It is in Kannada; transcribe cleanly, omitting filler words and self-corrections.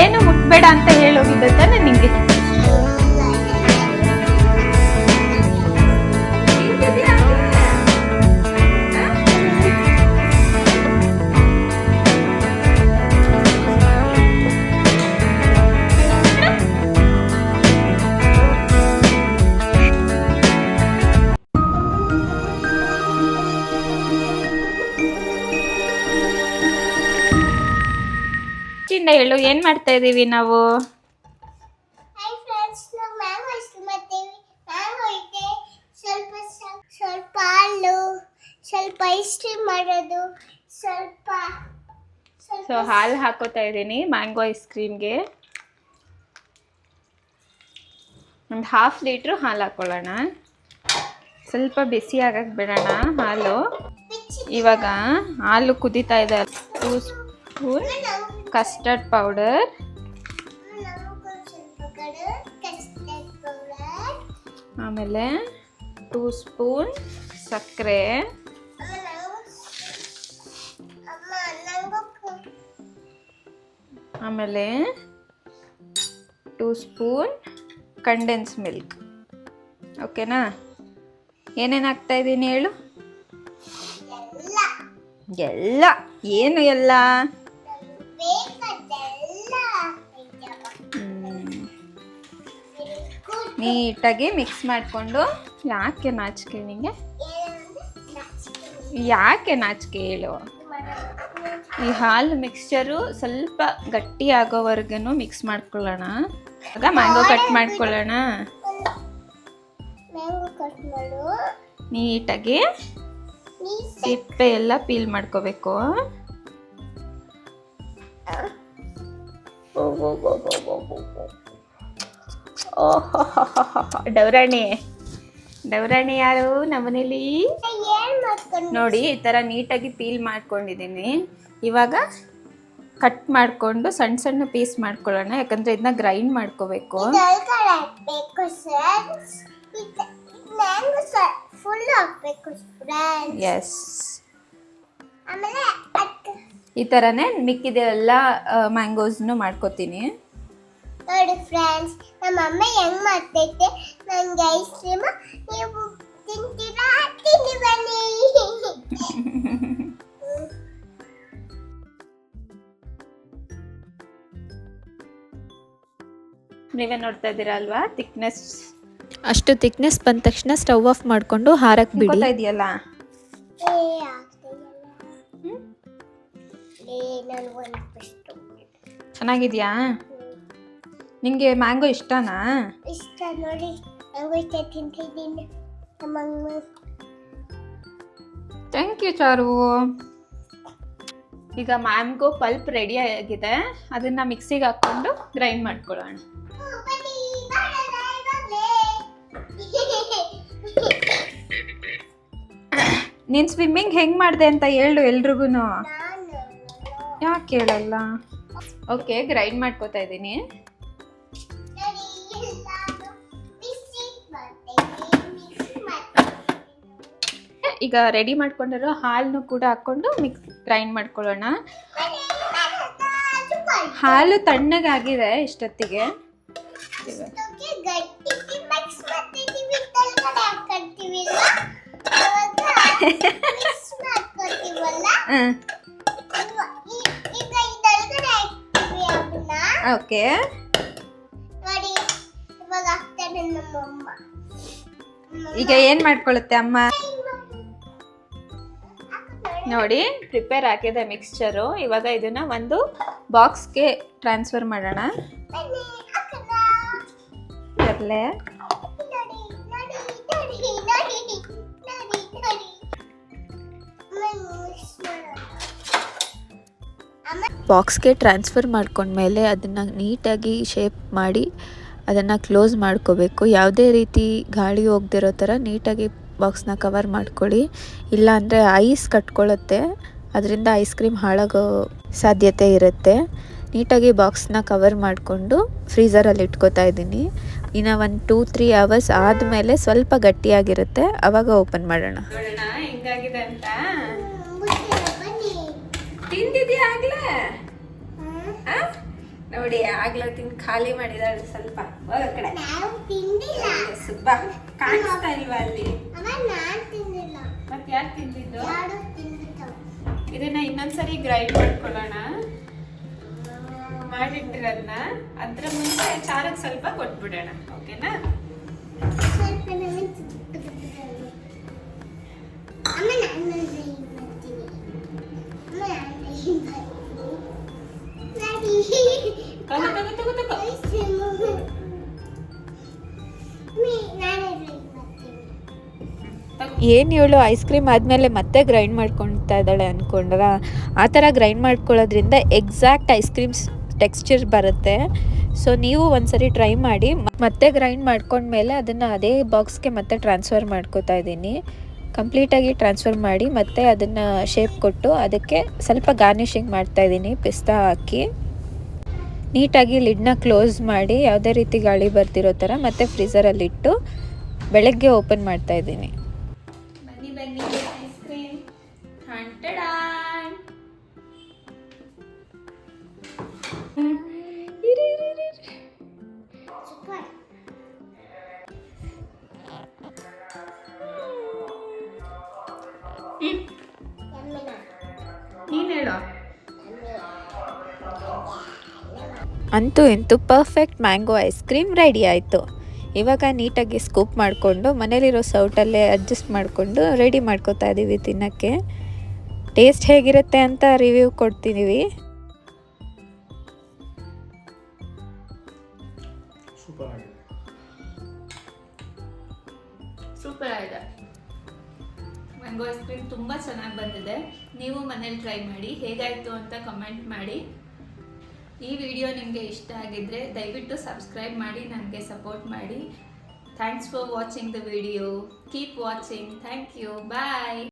ಏನು ಮುಟ್ಬೇಡ ಅಂತ ಹೇಳೋಗಿದ್ದೆ ತಾನೆ ನಿಂಗೆ. ಹೇಳು, ಏನ್ ಮಾಡ್ತಾ ಇದೀವಿ ನಾವು? ಸ್ವಲ್ಪ ಹಾಲು, ಸ್ವಲ್ಪ ಐಸ್ ಕ್ರೀಮ್ ಮಾಡೋದು, ಸ್ವಲ್ಪ ಸೊ ಹಾಲು ಹಾಕೋತಾ ಇದ್ದೀನಿ ಮ್ಯಾಂಗೋ ಐಸ್ ಕ್ರೀಮ್ಗೆ. ಒಂದು 1/2 ಲೀಟ್ರ್ ಹಾಲು ಹಾಕೊಳ್ಳೋಣ. ಸ್ವಲ್ಪ ಬಿಸಿ ಆಗಕ್ಕೆ ಬಿಡೋಣ ಹಾಲು. ಇವಾಗ ಹಾಲು ಕುದೀತಾ ಇದೆ. 2 ಸ್ಪೂನ್ ಕಸ್ಟರ್ಡ್ ಪೌಡರ್, ಆಮೇಲೆ 2 ಸ್ಪೂನ್ ಸಕ್ಕರೆ, ಆಮೇಲೆ 2 ಸ್ಪೂನ್ ಕಂಡೆನ್ಸ್ ಮಿಲ್ಕ್. ಓಕೆನಾ? ಏನೇನು ಹಾಕ್ತಾ ಇದ್ದೀನಿ ಹೇಳು? ಎಲ್ಲ. ಏನು ಎಲ್ಲ? ನೀಟಾಗಿ ಮಿಕ್ಸ್ ಮಾಡಿಕೊಂಡು. ಯಾಕೆ ನಾಚಿಕೆ ನಿಂಗೆ? ಯಾಕೆ ನಾಚಿಕೆ ಹೇಳು? ಈ ಹಾಲು ಮಿಕ್ಸ್ಚರು ಸ್ವಲ್ಪ ಗಟ್ಟಿ ಆಗೋವರೆಗೂ ಮಿಕ್ಸ್ ಮಾಡ್ಕೊಳ್ಳೋಣ. ಆಗ ಮ್ಯಾಂಗೋ ಕಟ್ ಮಾಡ್ಕೊಳ್ಳೋಣ. ನೀಟಾಗಿ ಸಿಪ್ಪೆ ಎಲ್ಲ ಪೀಲ್ ಮಾಡ್ಕೋಬೇಕು. ಡೌರಾಣಿ ಯಾರು ನಮ್ಮನೇಲಿ? ನೋಡಿ, ಈ ಥರ ನೀಟಾಗಿ ಪೀಲ್ ಮಾಡ್ಕೊಂಡಿದ್ದೀನಿ. ಇವಾಗ ಕಟ್ ಮಾಡಿಕೊಂಡು ಸಣ್ಣ ಸಣ್ಣ ಪೀಸ್ ಮಾಡ್ಕೊಳ್ಳೋಣ, ಯಾಕಂದರೆ ಇದನ್ನ ಗ್ರೈಂಡ್ ಮಾಡ್ಕೋಬೇಕು. ಎಸ್, ಈ ಥರನೇ ಮಿಕ್ಕಿದೆಲ್ಲ ಮ್ಯಾಂಗೋಸ್ನು ಮಾಡ್ಕೋತೀನಿ. ನೋಡಿ ಫ್ರೆಂಡ್ಸ್, ನಮ್ಮ ಅಮ್ಮ ಹೆಂಗ್ ಮಾಡ್ತೈತೆ. ನಂಗೆ ಐಸ್ ಕ್ರೀಮ್, ನೀವು ತಿಂತೀರಾ? ತಿನ್ನಿ ಬನ್ನಿ. ನೀವೇ ನೋಡ್ತಾ ಇದ್ದೀರಾ ಅಲ್ವಾ ಥಿಕ್ನೆಸ್. ಅಷ್ಟು ಥಿಕ್ನೆಸ್ ಬಂದ ತಕ್ಷಣ ಸ್ಟವ್ ಆಫ್ ಮಾಡಿಕೊಂಡು ಹಾರಕ್ಕೆ ಬಿಡಿ. ಇದೆಯಲ್ಲ ಚೆನ್ನಾಗಿದ್ಯಾ? ನಿಂಗೆ ಮ್ಯಾಂಗೋ ಇಷ್ಟನಾ? ಇಷ್ಟ. ನೋಡಿ, ಮ್ಯಾಂಗೋ ಇಷ್ಟ ತಿಂತಿದ್ದೀನಿ. ಥ್ಯಾಂಕ್ ಯು ಚಾರು. ಈಗ ಮ್ಯಾಂಗೋ ಪಲ್ಪ್ ರೆಡಿ ಆಗಿದೆ. ಅದನ್ನ ಮಿಕ್ಸಿಗೆ ಹಾಕೊಂಡು ಗ್ರೈಂಡ್ ಮಾಡ್ಕೊಳ್ಳೋಣ. ನೀನು ಸ್ವಿಮ್ಮಿಂಗ್ ಹೆಂಗ್ ಮಾಡಿದೆ ಅಂತ ಹೇಳು ಎಲ್ರಿಗೂ. ಯಾಕೆ ಹೇಳಲ್ಲ? ಓಕೆ, ಗ್ರೈಂಡ್ ಮಾಡ್ಕೋತಾ ಇದ್ದೀನಿ. ಈಗ ರೆಡಿ ಮಾಡ್ಕೊಂಡಿರೋ ಹಾಲನ್ನು ಕೂಡ ಹಾಕೊಂಡು ಗ್ರೈಂಡ್ ಮಾಡ್ಕೊಳ್ಳೋಣ. ಹಾಲು ತಣ್ಣಗಾಗಿದೆ ಇಷ್ಟೊತ್ತಿಗೆ. ಓಕೆ, ಈಗ ಏನ್ ಮಾಡ್ಕೊಳ್ಳುತ್ತೆ ಅಮ್ಮ? ನೋಡಿ, ಪ್ರಿಪೇರ್ ಆಗಿದೆ ಮಿಕ್ಸ್ಚರು. ಇವಾಗ ಇದನ್ನ ಒಂದು ಬಾಕ್ಸ್ಗೆ ಟ್ರಾನ್ಸ್ಫರ್ ಮಾಡೋಣ. ಅಲ್ಲೇ ಬಾಕ್ಸ್ಗೆ ಟ್ರಾನ್ಸ್ಫರ್ ಮಾಡ್ಕೊಂಡ್ಮೇಲೆ ಅದನ್ನು ನೀಟಾಗಿ ಶೇಪ್ ಮಾಡಿ ಅದನ್ನು ಕ್ಲೋಸ್ ಮಾಡ್ಕೋಬೇಕು. ಯಾವುದೇ ರೀತಿ ಗಾಳಿ ಹೋಗ್ದಿರೋ ಥರ ನೀಟಾಗಿ ಬಾಕ್ಸ್ನ ಕವರ್ ಮಾಡ್ಕೊಳ್ಳಿ. ಇಲ್ಲ ಅಂದರೆ ಐಸ್ ಕಟ್ಕೊಳ್ಳುತ್ತೆ, ಅದರಿಂದ ಐಸ್ ಕ್ರೀಮ್ ಹಾಳಾಗೋ ಸಾಧ್ಯತೆ ಇರುತ್ತೆ. ನೀಟಾಗಿ ಬಾಕ್ಸ್ನ ಕವರ್ ಮಾಡಿಕೊಂಡು ಫ್ರೀಝರಲ್ಲಿ ಇಟ್ಕೋತಾ ಇದ್ದೀನಿ. ಇನ್ನು 1-2-3 ಅವರ್ಸ್ ಆದಮೇಲೆ ಸ್ವಲ್ಪ ಗಟ್ಟಿಯಾಗಿರುತ್ತೆ, ಆವಾಗ ಓಪನ್ ಮಾಡೋಣ. ಹೆಂಗಾಗಿದೆ ಅಂತ ತಿಂದಿದ್ಯಾ ಆಗ್ಲೇ? ನೋಡಿ ಆಗ್ಲೇ ತಿಂದು ಖಾಲಿ ಮಾಡಿದಾಳೆ ಸ್ವಲ್ಪ. ಹೋಗ ಕಡೆ ನಾವು ತಿಂದಿಲ್ಲ. ಸುಬ್ಬ ಕಾಣಿಸ್ತಾ ಇಲ್ವಾ ಅಲ್ಲಿ? ಅಮ್ಮ ನಾನು ತಿಂದಿಲ್ಲ. ಮತ್ತೆ ಯಾರು ತಿಂದಿದ್ದು? ಯಾರು ತಿಂದಿದ್ದು? ಇದನ್ನ ಇನ್ನೊಂದ್ಸರಿ ಗ್ರೈಂಡ್ ಮಾಡ್ಕೊಳ್ಳೋಣ. ಮಾಡಿಟ್ಟಿರೋದನ್ನ ಅದ್ರ ಮುಂಚೆ ಚಾರಕ್ಕೆ ಸ್ವಲ್ಪ ಕೊಟ್ಬಿಡೋಣ. ಓಕೆನಾ? ಸ್ವಲ್ಪ ನಮಗೆ ಚಿಕ್ಕದಾಗಿ. ಅಮ್ಮ ನಾನು ಡ್ರೈವ್ ಮಾಡ್ತೀನಿ. ಅಮ್ಮ ನಾನು ಡ್ರೈವ್ ಮಾಡ್ತೀನಿ. ತಗೋ ತಗೋ ತಗೋ ತಗೋ. Ice cream. ನಾನೇ ಡ್ರೈವ್ ಮಾಡ್ತೀನಿ. ಏನು ಇವಳು ಐಸ್ ಕ್ರೀಮ್ ಆದಮೇಲೆ ಮತ್ತೆ ಗ್ರೈಂಡ್ ಮಾಡ್ಕೊಳ್ತಾ ಇದ್ದಾಳೆ ಅಂದ್ಕೊಂಡ್ರ. ಆ ಥರ ಗ್ರೈಂಡ್ ಮಾಡ್ಕೊಳ್ಳೋದ್ರಿಂದ ಎಕ್ಸಾಕ್ಟ್ ಐಸ್ ಕ್ರೀಮ್ಸ್ ಟೆಕ್ಸ್ಚರ್ ಬರುತ್ತೆ. ಸೊ ನೀವು ಒಂದ್ಸರಿ ಟ್ರೈ ಮಾಡಿ. ಮತ್ತೆ ಗ್ರೈಂಡ್ ಮಾಡ್ಕೊಂಡ್ಮೇಲೆ ಅದನ್ನು ಅದೇ ಬಾಕ್ಸ್ಗೆ ಮತ್ತೆ ಟ್ರಾನ್ಸ್ಫರ್ ಮಾಡ್ಕೋತಾ ಇದ್ದೀನಿ. ಕಂಪ್ಲೀಟಾಗಿ ಟ್ರಾನ್ಸ್ಫರ್ ಮಾಡಿ ಮತ್ತೆ ಅದನ್ನು ಶೇಪ್ ಕೊಟ್ಟು ಅದಕ್ಕೆ ಸ್ವಲ್ಪ ಗಾರ್ನಿಷಿಂಗ್ ಮಾಡ್ತಾಯಿದ್ದೀನಿ ಪಿಸ್ತಾ ಹಾಕಿ. ನೀಟಾಗಿ ಲಿಡ್ನ ಕ್ಲೋಸ್ ಮಾಡಿ ಯಾವುದೇ ರೀತಿ ಗಾಳಿ ಬರ್ತಿರೋ ಥರ ಮತ್ತೆ ಫ್ರೀಝರಲ್ಲಿಟ್ಟು ಬೆಳಗ್ಗೆ ಓಪನ್ ಮಾಡ್ತಾಯಿದ್ದೀನಿ. ಬನ್ನಿ ಬನ್ನಿ ಐಸ್ ಕ್ರೀಮ್. ಹಂಟಡಾನ್. ಸೂಪರ್. ಯಮ್ಮಿನಾ. ನೀನು ಹೇಳೋ. ಅಂತೂ ಇಂತೂ perfect mango ice cream ready ಆಯಿತು. ಇವಾಗ ನೀಟಾಗಿ ಸ್ಕೂಪ್ ಮಾಡಿಕೊಂಡು ಮನೇಲಿರೋ ಸೌಟಲ್ಲೇ ಅಡ್ಜಸ್ಟ್ ಮಾಡಿಕೊಂಡು ರೆಡಿ ಮಾಡ್ಕೋತಾ ಇದ್ದೀವಿ ತಿನ್ನೋಕ್ಕೆ. ಟೇಸ್ಟ್ ಹೇಗಿರುತ್ತೆ ಅಂತ ರಿವ್ಯೂ ಕೊಡ್ತಿದ್ದೀವಿ. ಸೂಪರ್ ಆಗಿದೆ. ಮ್ಯಾಂಗೋ ಐಸ್ ಕ್ರೀಮ್ ತುಂಬ ಚೆನ್ನಾಗಿ ಬಂದಿದೆ. ನೀವು ಮನೇಲಿ ಟ್ರೈ ಮಾಡಿ. ಹೇಗಾಯಿತು ಅಂತ ಕಮೆಂಟ್ ಮಾಡಿ. ಈ ವಿಡಿಯೋ ನಿಮಗೆ ಇಷ್ಟ ಆಗಿದ್ದರೆ ದಯವಿಟ್ಟು ಸಬ್ಸ್ಕ್ರೈಬ್ ಮಾಡಿ, ನನಗೆ ಸಪೋರ್ಟ್ ಮಾಡಿ. Thanks for watching the video. Keep watching. Thank you. Bye.